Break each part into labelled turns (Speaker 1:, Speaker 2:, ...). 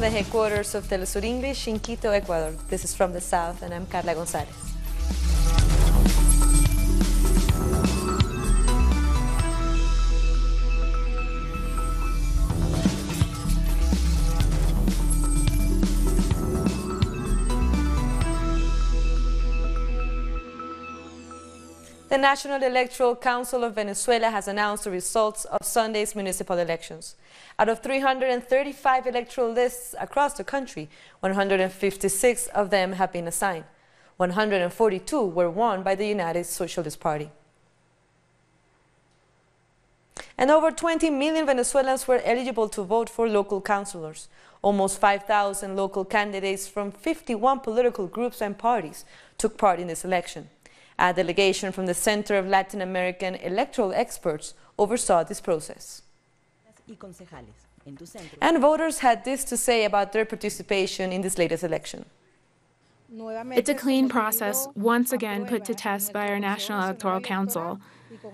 Speaker 1: the headquarters of Telesur English in Quito, Ecuador. This is From the South, and I'm Carla Gonzalez. The National Electoral Council of Venezuela has announced the results of Sunday's municipal elections. Out of 335 electoral lists across the country, 156 of them have been assigned. 142 were won by the United Socialist Party. And over 20 million Venezuelans were eligible to vote for local councilors. Almost 5,000 local candidates from 51 political groups and parties took part in this election. A delegation from the Center of Latin American Electoral Experts oversaw this process. And voters had this to say about their participation in this latest election.
Speaker 2: It's a clean process, once again put to test by our National Electoral Council.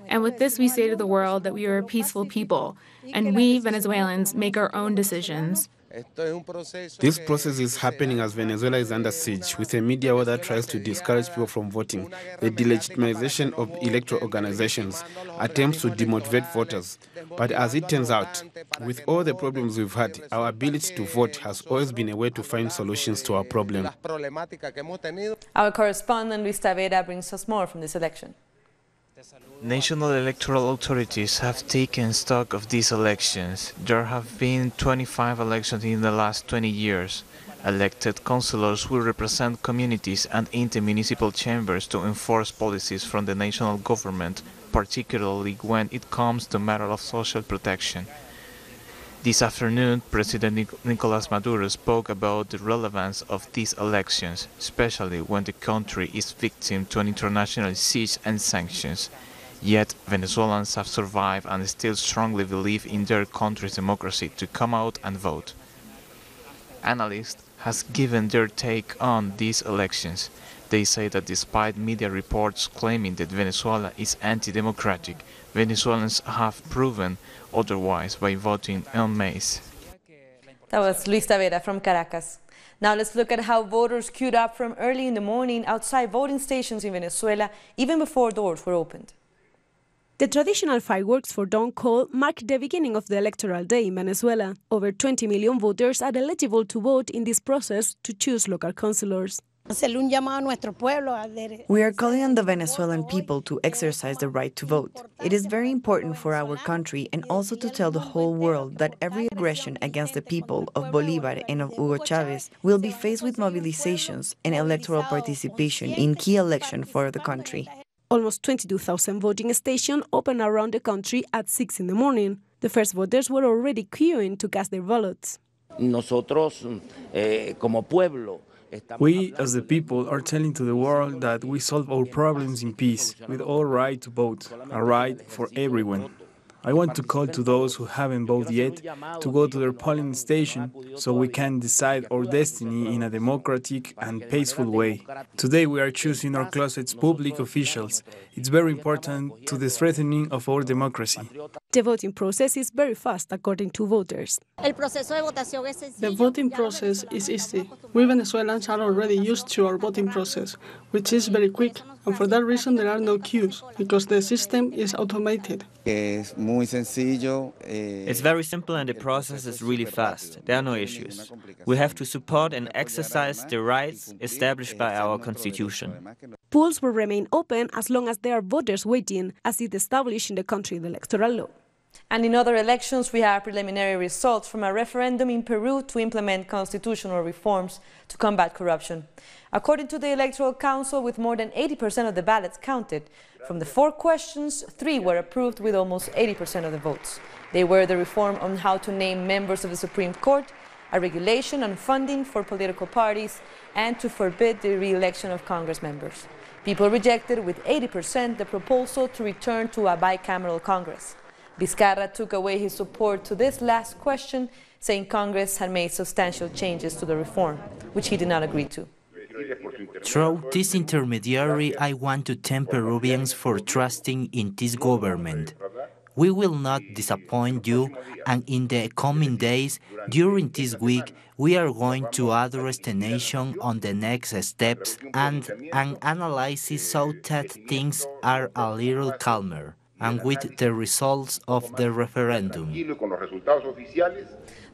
Speaker 2: And with this, we say to the world that we are a peaceful people, and we, Venezuelans, make our own decisions.
Speaker 3: This process is happening as Venezuela is under siege, with a media war that tries to discourage people from voting, the delegitimization of electoral organizations, attempts to demotivate voters. But as it turns out, with all the problems we've had, our ability to vote has always been a way to find solutions to our problem.
Speaker 1: Our correspondent Luis Tavera brings us more from this election.
Speaker 4: National electoral authorities have taken stock of these elections. There have been 25 elections in the last 20 years. Elected councillors will represent communities and intermunicipal chambers to enforce policies from the national government, particularly when it comes to matters of social protection. This afternoon, President Nicolás Maduro spoke about the relevance of these elections, especially when the country is victim to an international siege and sanctions. Yet, Venezuelans have survived and still strongly believe in their country's democracy to come out and vote. Analysts have given their take on these elections. They say that despite media reports claiming that Venezuela is anti-democratic, Venezuelans have proven otherwise by voting en masse.
Speaker 1: That was Luis Tavera from Caracas. Now let's look at how voters queued up from early in the morning outside voting stations in Venezuela, even before doors were opened.
Speaker 5: The traditional fireworks for dawn call mark the beginning of the electoral day in Venezuela. Over 20 million voters are eligible to vote in this process to choose local councillors.
Speaker 6: We are calling on the Venezuelan people to exercise the right to vote. It is very important for our country and also to tell the whole world that every aggression against the people of Bolívar and of Hugo Chávez will be faced with mobilizations and electoral participation in key elections for the country.
Speaker 5: Almost 22,000 voting stations open around the country at 6 in the morning. The first voters were already queuing to cast their ballots.
Speaker 7: We, as the people, are telling to the world that we solve our problems in peace, with all right to vote, a right for everyone. I want to call to those who haven't voted yet to go to their polling station so we can decide our destiny in a democratic and peaceful way. Today we are choosing our closest public officials. It's very important to the strengthening of our democracy.
Speaker 5: The voting process is very fast, according to voters.
Speaker 8: The voting process is easy. We Venezuelans are already used to our voting process, which is very quick, and for that reason there are no queues, because the system is automated.
Speaker 9: It's very simple and the process is really fast. There are no issues. We have to support and exercise the rights established by our constitution.
Speaker 5: Polls will remain open as long as there are voters waiting, as is established in the country's electoral law.
Speaker 1: And in other elections, we have preliminary results from a referendum in Peru to implement constitutional reforms to combat corruption. According to the Electoral Council, with more than 80% of the ballots counted, from the 4 questions, 3 were approved with almost 80% of the votes. They were the reform on how to name members of the Supreme Court, a regulation on funding for political parties, and to forbid the re-election of Congress members. People rejected with 80% the proposal to return to a bicameral Congress. Vizcarra took away his support to this last question, saying Congress had made substantial changes to the reform, which he did not agree to.
Speaker 10: Through this intermediary, I want to thank Peruvians for trusting in this government. We will not disappoint you, and in the coming days, during this week, we are going to address the nation on the next steps and an analysis so that things are a little calmer, and with the results of the referendum.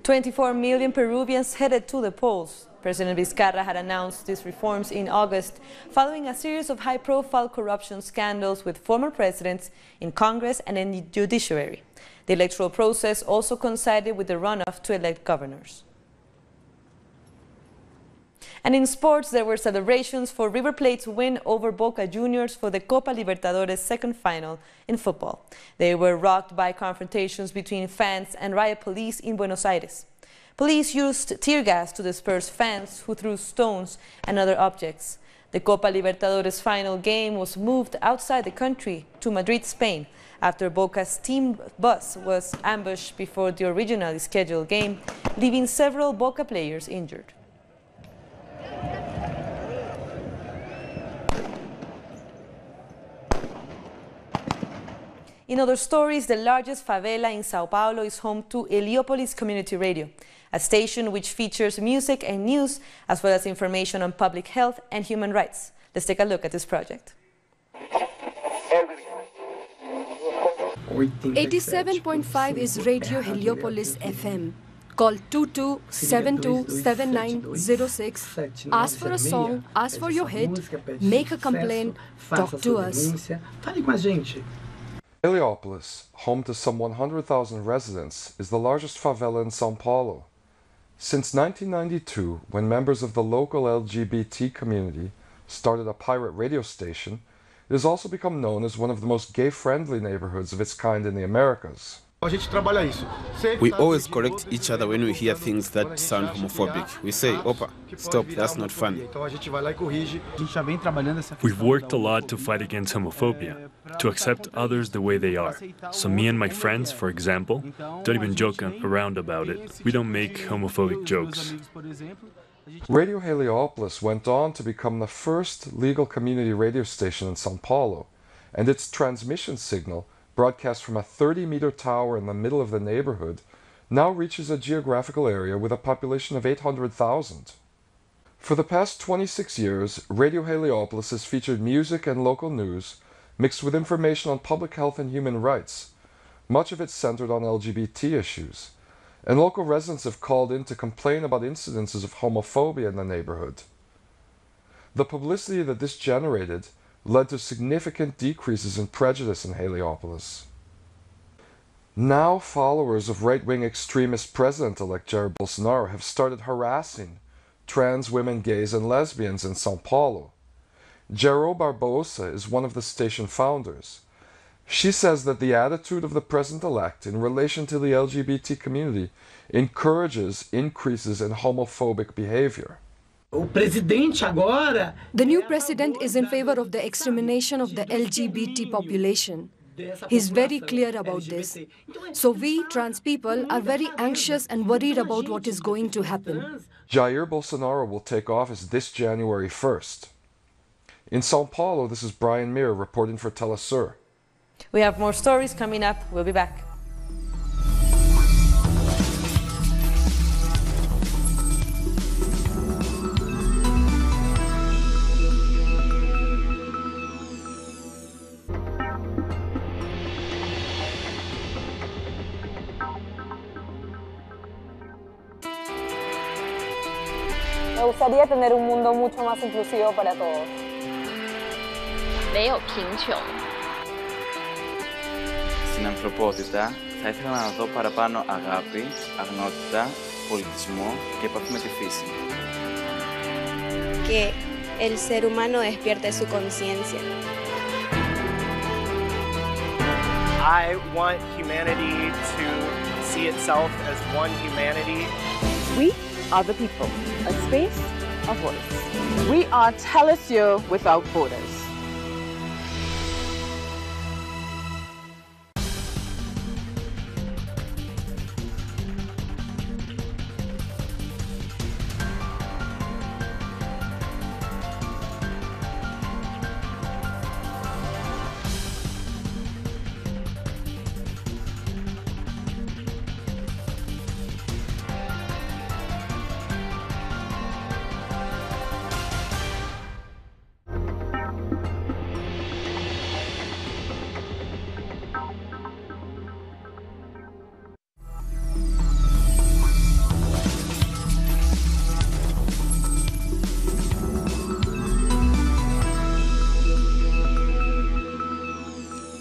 Speaker 1: 24 million Peruvians headed to the polls. President Vizcarra had announced these reforms in August, following a series of high-profile corruption scandals with former presidents in Congress and in the judiciary. The electoral process also coincided with the runoff to elect governors. And in sports, there were celebrations for River Plate's win over Boca Juniors for the Copa Libertadores second final in football. They were rocked by confrontations between fans and riot police in Buenos Aires. Police used tear gas to disperse fans who threw stones and other objects. The Copa Libertadores final game was moved outside the country to Madrid, Spain, after Boca's team bus was ambushed before the originally scheduled game, leaving several Boca players injured. In other stories, the largest favela in Sao Paulo is home to Heliópolis Community Radio, a station which features music and news, as well as information on public health and human rights. Let's take a look at this project.
Speaker 11: 87.5 is Radio Heliópolis FM. Call 22727906. Ask for a song, ask for your hit, make a complaint, talk to us.
Speaker 12: Heliópolis, home to some 100,000 residents, is the largest favela in São Paulo. Since 1992, when members of the local LGBT community started a pirate radio station, it has also become known as one of the most gay-friendly neighborhoods of its kind in the Americas.
Speaker 3: We always correct each other when we hear things that sound homophobic. We say, "Opa, stop, that's not funny."
Speaker 7: We've worked a lot to fight against homophobia, to accept others the way they are. So me and my friends, for example, don't even joke around about it. We don't make homophobic jokes.
Speaker 12: Radio Heliópolis went on to become the first legal community radio station in São Paulo, and its transmission signal, broadcast from a 30-meter tower in the middle of the neighborhood, now reaches a geographical area with a population of 800,000. For the past 26 years, Radio Heliópolis has featured music and local news mixed with information on public health and human rights, much of it centered on LGBT issues, and local residents have called in to complain about incidences of homophobia in the neighborhood. The publicity that this generated led to significant decreases in prejudice in Heliópolis. Now, followers of right-wing extremist President-elect Jair Bolsonaro have started harassing trans women, gays, and lesbians in São Paulo. Jero Barbosa is one of the station founders. She says that the attitude of the President-elect in relation to the LGBT community encourages increases in homophobic behavior.
Speaker 11: The new president is in favor of the extermination of the LGBT population. He's very clear about this. So we, trans people, are very anxious and worried about what is going to happen.
Speaker 12: Jair Bolsonaro will take office this January 1st. In São Paulo, this is Brian Mir reporting for Telesur.
Speaker 1: We have more stories coming up. We'll be back.
Speaker 13: Me gustaría tener un mundo mucho más inclusivo para todos.
Speaker 14: 没有贫穷.
Speaker 15: Στην ανθρωπότητα θα ήθελα να δω παραπάνω αγάπη, αγνότητα, πολιτισμό και επαφή με τη φύση.
Speaker 16: Que el ser humano despierte su conciencia.
Speaker 17: I want humanity to see itself as one humanity.
Speaker 18: We are the people, a space, a voice. We are Telesur without borders.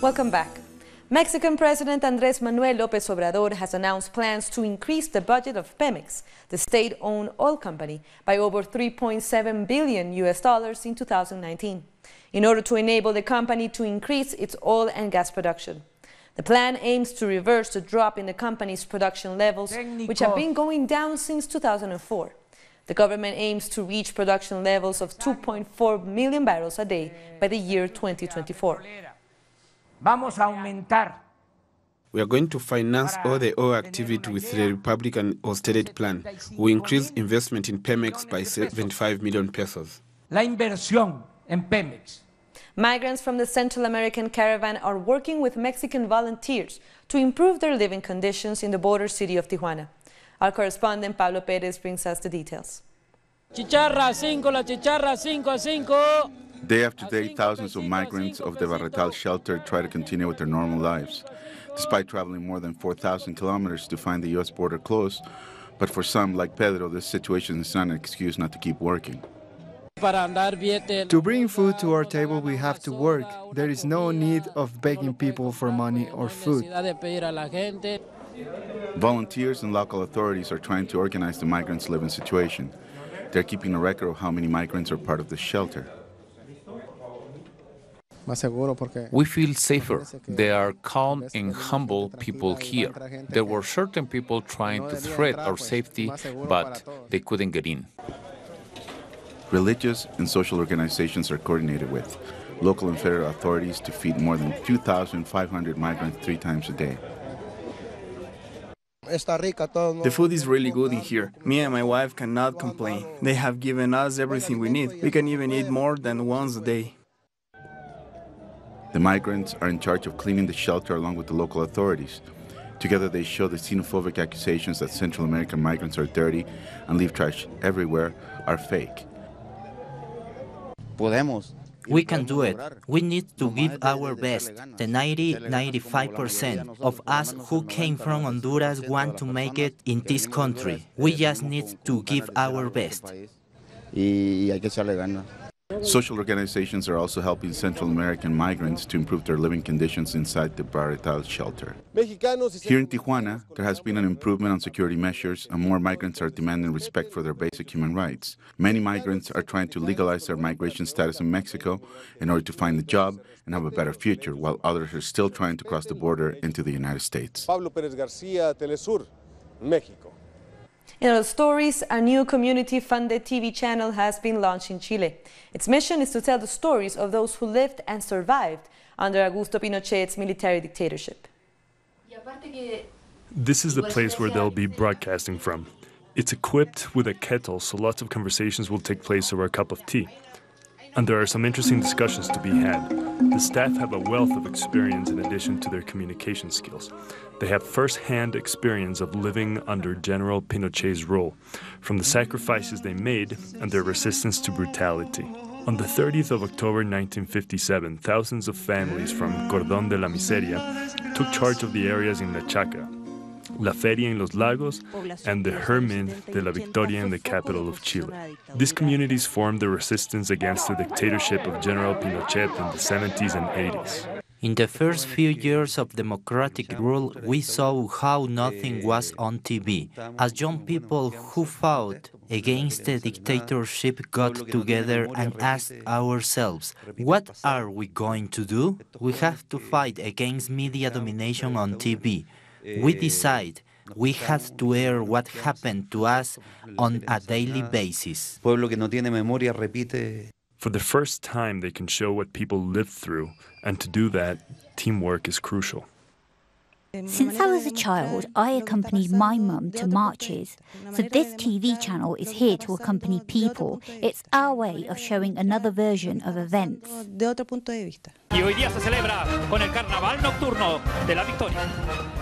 Speaker 1: Welcome back. Mexican President Andrés Manuel López Obrador has announced plans to increase the budget of Pemex, the state-owned oil company, by over $3.7 billion in 2019, in order to enable the company to increase its oil and gas production. The plan aims to reverse the drop in the company's production levels, which have been going down since 2004. The government aims to reach production levels of 2.4 million barrels a day by the year 2024.
Speaker 3: We are going to finance all the oil activity with the Republican austerity plan. We increase investment in Pemex by 75 million pesos.
Speaker 1: Migrants from the Central American caravan are working with Mexican volunteers to improve their living conditions in the border city of Tijuana. Our correspondent Pablo Perez brings us the details.
Speaker 19: Chicharra 5, la chicharra 5 a 5.
Speaker 20: Day after day, thousands of migrants of the Barretal shelter try to continue with their normal lives, despite traveling more than 4,000 kilometers to find the U.S. border closed. But for some, like Pedro, this situation is not an excuse not to keep working.
Speaker 21: To bring food to our table, we have to work. There is no need of begging people for money or food.
Speaker 20: Volunteers and local authorities are trying to organize the migrants' living situation. They're keeping a record of how many migrants are part of the shelter.
Speaker 22: We feel safer. They are calm and humble people here. There were certain people trying to threat our safety, but they couldn't get in.
Speaker 20: Religious and social organizations are coordinated with local and federal authorities to feed more than 2,500 migrants 3 times a day.
Speaker 7: The food is really good in here. Me and my wife cannot complain. They have given us everything we need. We can even eat more than once a day.
Speaker 20: The migrants are in charge of cleaning the shelter along with the local authorities. Together they show the xenophobic accusations that Central American migrants are dirty and leave trash everywhere are fake.
Speaker 10: We can do it. We need to give our best. The 95% of us who came from Honduras want to make it in this country. We just need to give our best.
Speaker 20: Social organizations are also helping Central American migrants to improve their living conditions inside the Barretal shelter. Here in Tijuana, there has been an improvement on security measures, and more migrants are demanding respect for their basic human rights. Many migrants are trying to legalize their migration status in Mexico in order to find a job and have a better future, while others are still trying to cross the border into the United States.
Speaker 23: Pablo Pérez García, Telesur, México.
Speaker 1: In other stories, a new community-funded TV channel has been launched in Chile. Its mission is to tell the stories of those who lived and survived under Augusto Pinochet's military dictatorship.
Speaker 24: This is the place where they'll be broadcasting from. It's equipped with a kettle, so lots of conversations will take place over a cup of tea. And there are some interesting discussions to be had. The staff have a wealth of experience in addition to their communication skills. They have first-hand experience of living under General Pinochet's rule, from the sacrifices they made and their resistance to brutality. On the 30th of October 1957, thousands of families from Cordón de la Miseria took charge of the areas in La Chaca, La Feria en los Lagos, and the Hermín de la Victoria in the capital of Chile. These communities formed the resistance against the dictatorship of General Pinochet in the 70s and 80s.
Speaker 10: In the first few years of democratic rule, we saw how nothing was on TV. As young people who fought against the dictatorship got together and asked ourselves, what are we going to do? We have to fight against media domination on TV. We decided we had to air what happened to us on a daily basis.
Speaker 24: For the first time, they can show what people lived through, and to do that, teamwork is crucial.
Speaker 25: Since I was a child, I accompanied my mum to marches. So this TV channel is here to accompany people. It's our way of showing another version of events.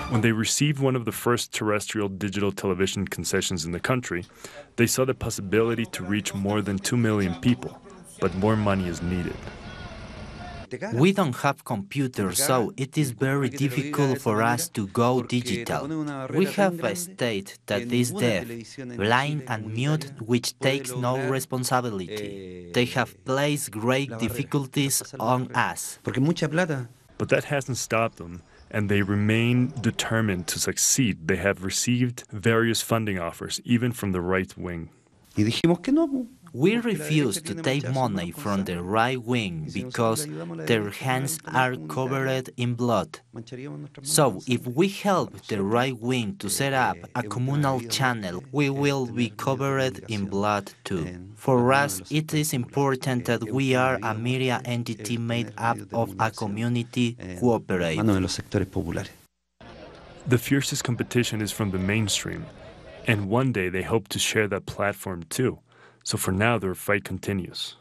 Speaker 24: When they received one of the first terrestrial digital television concessions in the country, they saw the possibility to reach more than 2 million people, but more money is needed.
Speaker 10: We don't have computers, so it is very difficult for us to go digital. We have a state that is deaf, blind and mute, which takes no responsibility. They have placed great difficulties on us.
Speaker 24: But that hasn't stopped them, and they remain determined to succeed. They have received various funding offers, even from the right wing.
Speaker 10: We refuse to take money from the right wing because their hands are covered in blood. So if we help the right wing to set up a communal channel, we will be covered in blood too. For us, it is important that we are a media entity made up of a community cooperate.
Speaker 24: The fiercest competition is from the mainstream, and one day they hope to share that platform too. So for now, their fight continues.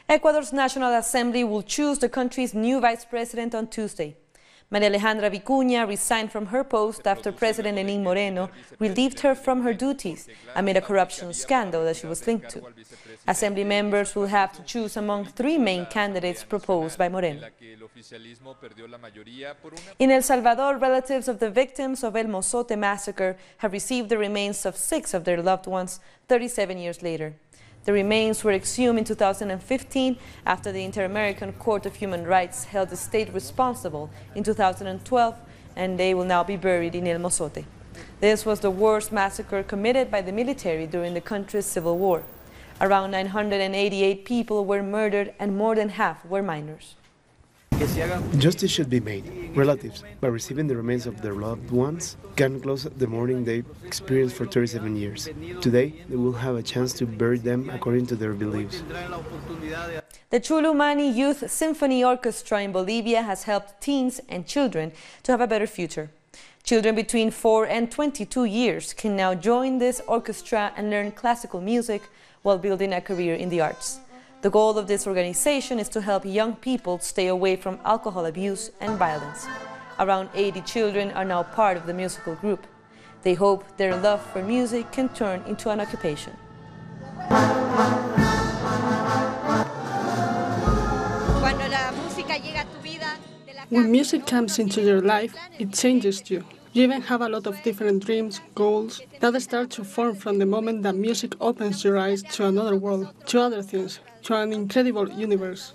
Speaker 1: Ecuador's National Assembly will choose the country's new vice president on Tuesday. Maria Alejandra Vicuña resigned from her post after President Lenín Moreno relieved her from her duties amid a corruption scandal that she was linked to. Assembly members will have to choose among three main candidates proposed by Moreno. In El Salvador, relatives of the victims of El Mozote massacre have received the remains of 6 of their loved ones 37 years later. The remains were exhumed in 2015 after the Inter-American Court of Human Rights held the state responsible in 2012, and they will now be buried in El Mozote. This was the worst massacre committed by the military during the country's civil war. Around 988 people were murdered and more than half were minors.
Speaker 2: Justice should be made. Relatives, by receiving the remains of their loved ones, can close the mourning they experienced for 37 years. Today, they will have a chance to bury them according to their beliefs.
Speaker 1: The Chulumani Youth Symphony Orchestra in Bolivia has helped teens and children to have a better future. Children between 4 and 22 years can now join this orchestra and learn classical music while building a career in the arts. The goal of this organization is to help young people stay away from alcohol abuse and violence. Around 80 children are now part of the musical group. They hope their love for music can turn into an occupation.
Speaker 4: When music comes into your life, it changes you. You even have a lot of different dreams, goals, that start to form from the moment that music opens your eyes to another world, to other things, to an incredible universe.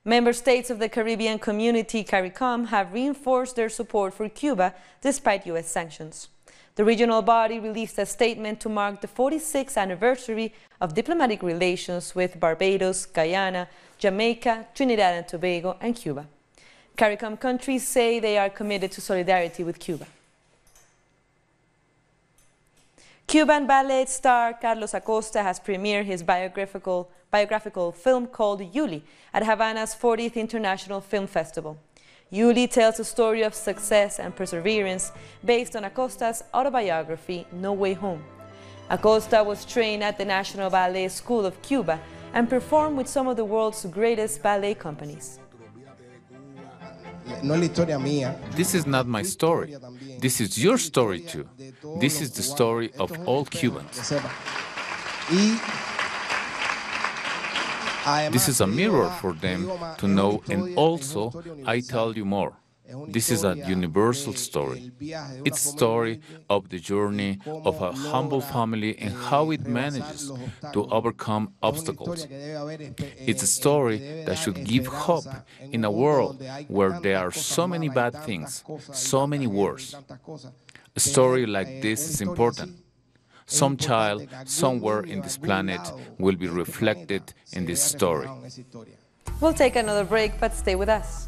Speaker 1: Member states of the Caribbean Community, CARICOM, have reinforced their support for Cuba despite U.S. sanctions. The regional body released a statement to mark the 46th anniversary of diplomatic relations with Barbados, Guyana, Jamaica, Trinidad and Tobago, and Cuba. CARICOM countries say they are committed to solidarity with Cuba. Cuban ballet star Carlos Acosta has premiered his biographical film called Yuli at Havana's 40th International Film Festival. Yuli tells a story of success and perseverance based on Acosta's autobiography, No Way Home. Acosta was trained at the National Ballet School of Cuba and performed with some of the world's greatest ballet companies.
Speaker 22: This is not my story. This is your story too. This is the story of all Cubans. This is a mirror for them to know, and also I tell you more. This is a universal story. It's a story of the journey of a humble family and how it manages to overcome obstacles. It's a story that should give hope in a world where there are so many bad things, so many wars. A story like this is important. Some child somewhere in this planet will be reflected in this story.
Speaker 1: We'll take another break, but stay with us.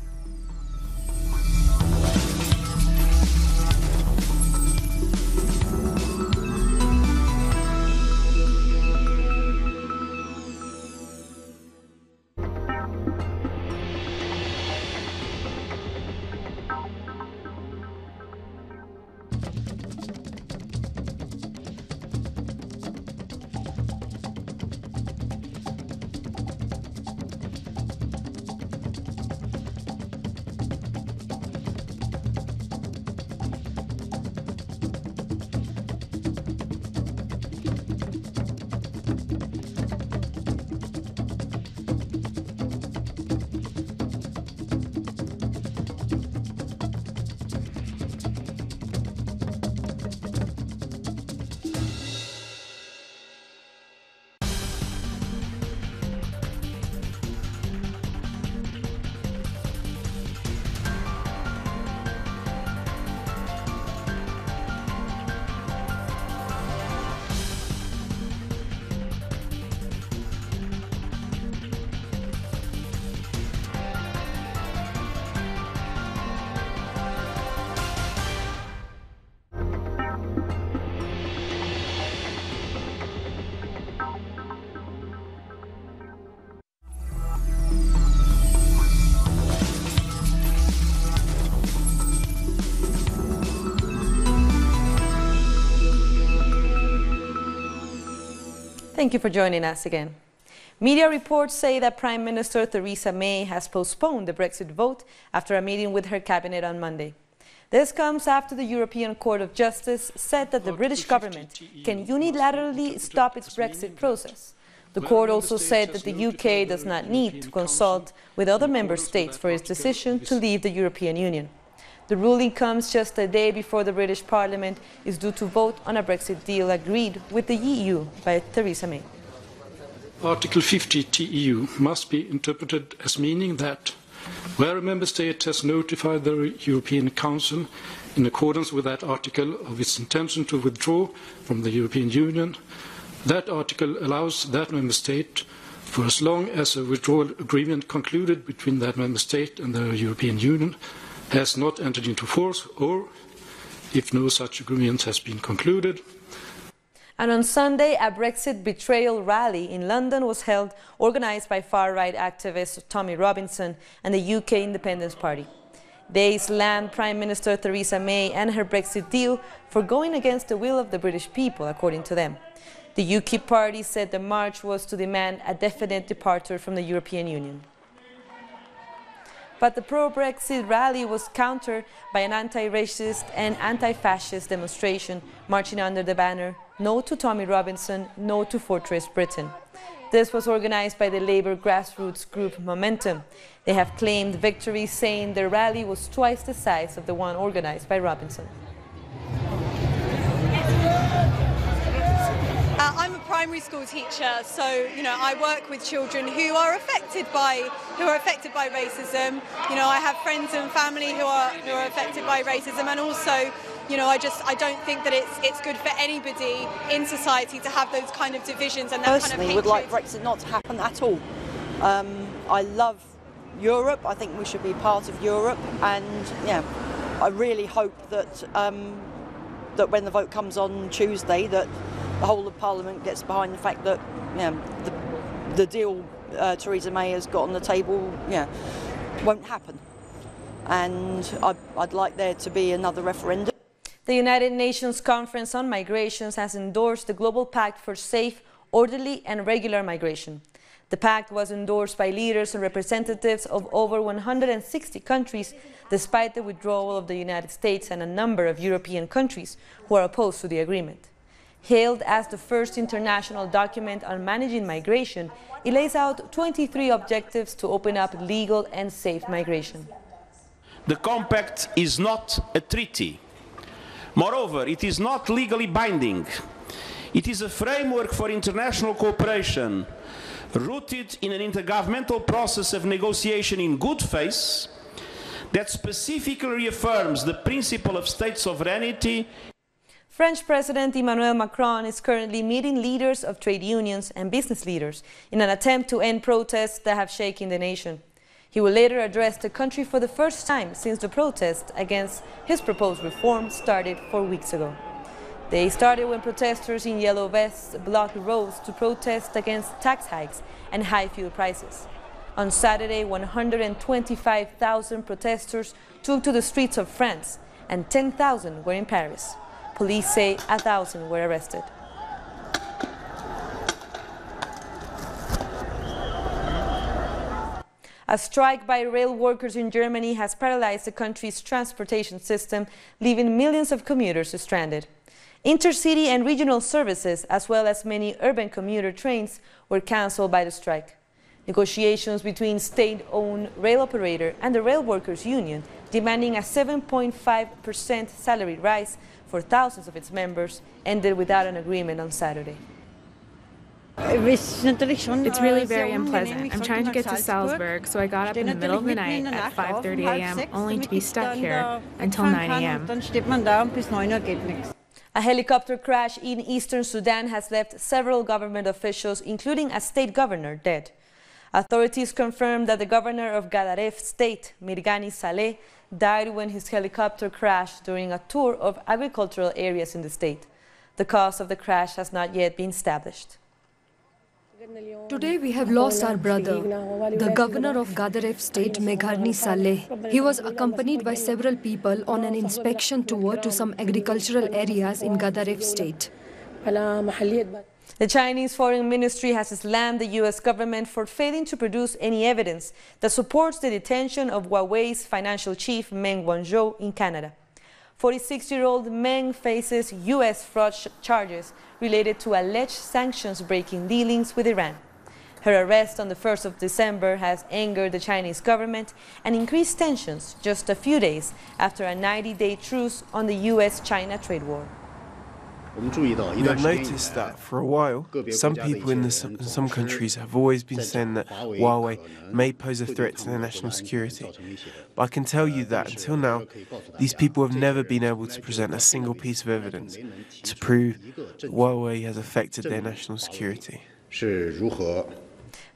Speaker 1: Thank you for joining us again. Media reports say that Prime Minister Theresa May has postponed the Brexit vote after a meeting with her cabinet on Monday. This comes after the European Court of Justice said that the British government can unilaterally stop its Brexit process. The court also said that the UK does not need to consult with other member states for its decision to leave the European Union. The ruling comes just a day before the British Parliament is due to vote on a Brexit deal agreed with the EU by Theresa May.
Speaker 5: Article 50 TEU must be interpreted as meaning that where a member state has notified the European Council in accordance with that article of its intention to withdraw from the European Union, that article allows that member state, for as long as a withdrawal agreement concluded between that member state and the European Union has not entered into force, or if no such agreement has been concluded.
Speaker 1: And on Sunday, a Brexit betrayal rally in London was held, organized by far-right activist Tommy Robinson and the UK Independence Party. They slammed Prime Minister Theresa May and her Brexit deal for going against the will of the British people, according to them. The UKIP party said the march was to demand a definite departure from the European Union. But the pro-Brexit rally was countered by an anti-racist and anti-fascist demonstration marching under the banner "No to Tommy Robinson, no to Fortress Britain." This was organized by the Labour grassroots group Momentum. They have claimed victory, saying their rally was twice the size of the one organized by Robinson.
Speaker 6: I'm a primary school teacher, so I work with children who are affected by racism. I have friends and family who are affected by racism, and also, I don't think that it's good for anybody in society to have those kind of divisions and that kind of hatred.
Speaker 8: Personally, would like Brexit not to happen at all. I love Europe. I think we should be part of Europe, and I really hope that that when the vote comes on Tuesday, that the whole of Parliament gets behind the fact that the deal Theresa May has got on the table won't happen, and I'd like there to be another referendum.
Speaker 1: The United Nations Conference on Migrations has endorsed the Global Pact for Safe, Orderly and Regular Migration. The pact was endorsed by leaders and representatives of over 160 countries, despite the withdrawal of the United States and a number of European countries who are opposed to the agreement. Hailed as the first international document on managing migration, it lays out 23 objectives to open up legal and safe migration.
Speaker 9: The compact is not a treaty. Moreover, it is not legally binding. It is a framework for international cooperation, rooted in an intergovernmental process of negotiation in good faith that specifically reaffirms the principle of state sovereignty.
Speaker 1: French President Emmanuel Macron is currently meeting leaders of trade unions and business leaders in an attempt to end protests that have shaken the nation. He will later address the country for the first time since the protests against his proposed reform started 4 weeks ago. They started when protesters in yellow vests blocked roads to protest against tax hikes and high fuel prices. On Saturday, 125,000 protesters took to the streets of France, and 10,000 were in Paris. Police say 1,000 were arrested. A strike by rail workers in Germany has paralyzed the country's transportation system, leaving millions of commuters stranded. Intercity and regional services, as well as many urban commuter trains, were cancelled by the strike. Negotiations between state-owned rail operator and the rail workers' union, demanding a 7.5% salary rise for thousands of its members, ended without an agreement on Saturday.
Speaker 11: It's really very unpleasant. I'm trying to get to Salzburg, so I got up in the middle of the night at 5:30 a.m. only to be stuck here until 9 a.m.
Speaker 1: A helicopter crash in eastern Sudan has left several government officials, including a state governor, dead. Authorities confirmed that the governor of Gadaref state, Mirgani Saleh, died when his helicopter crashed during a tour of agricultural areas in the state. The cause of the crash has not yet been established.
Speaker 26: Today we have lost our brother, the governor of Gadaref state, Mirgani Saleh. He was accompanied by several people on an inspection tour to some agricultural areas in Gadaref state.
Speaker 1: The Chinese Foreign Ministry has slammed the U.S. government for failing to produce any evidence that supports the detention of Huawei's financial chief Meng Wanzhou in Canada. 46-year-old Meng faces U.S. fraud charges related to alleged sanctions-breaking dealings with Iran. Her arrest on the 1st of December has angered the Chinese government and increased tensions just a few days after a 90-day truce on the U.S.-China trade war.
Speaker 12: We have noticed that for a while, some people in some countries have always been saying that Huawei may pose a threat to their national security. But I can tell you that until now, these people have never been able to present a single piece of evidence to prove that Huawei has affected their national security.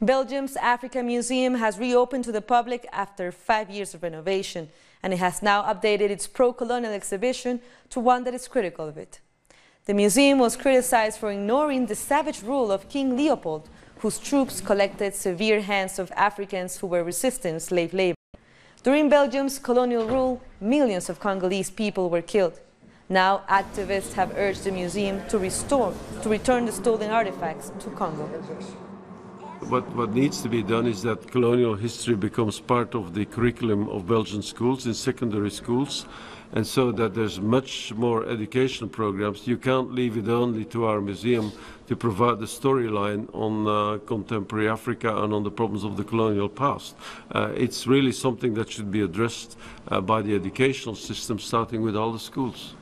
Speaker 1: Belgium's Africa Museum has reopened to the public after 5 years of renovation, and it has now updated its pro-colonial exhibition to one that is critical of it. The museum was criticized for ignoring the savage rule of King Leopold, whose troops collected severe hands of Africans who were resisting slave labor. During Belgium's colonial rule, millions of Congolese people were killed. Now, activists have urged the museum to return the stolen artifacts to Congo.
Speaker 13: What needs to be done is that colonial history becomes part of the curriculum of Belgian schools, in secondary schools, and so that there's much more educational programs. You can't leave it only to our museum to provide the storyline on contemporary Africa and on the problems of the colonial past. It's really something that should be addressed by the educational system, starting with all the schools.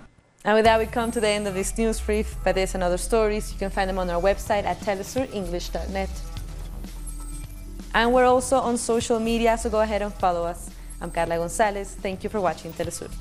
Speaker 1: And with that, we come to the end of this news brief. For this and other stories, you can find them on our website at telesurenglish.net. And we're also on social media, so go ahead and follow us. I'm Carla Gonzalez. Thank you for watching Telesur.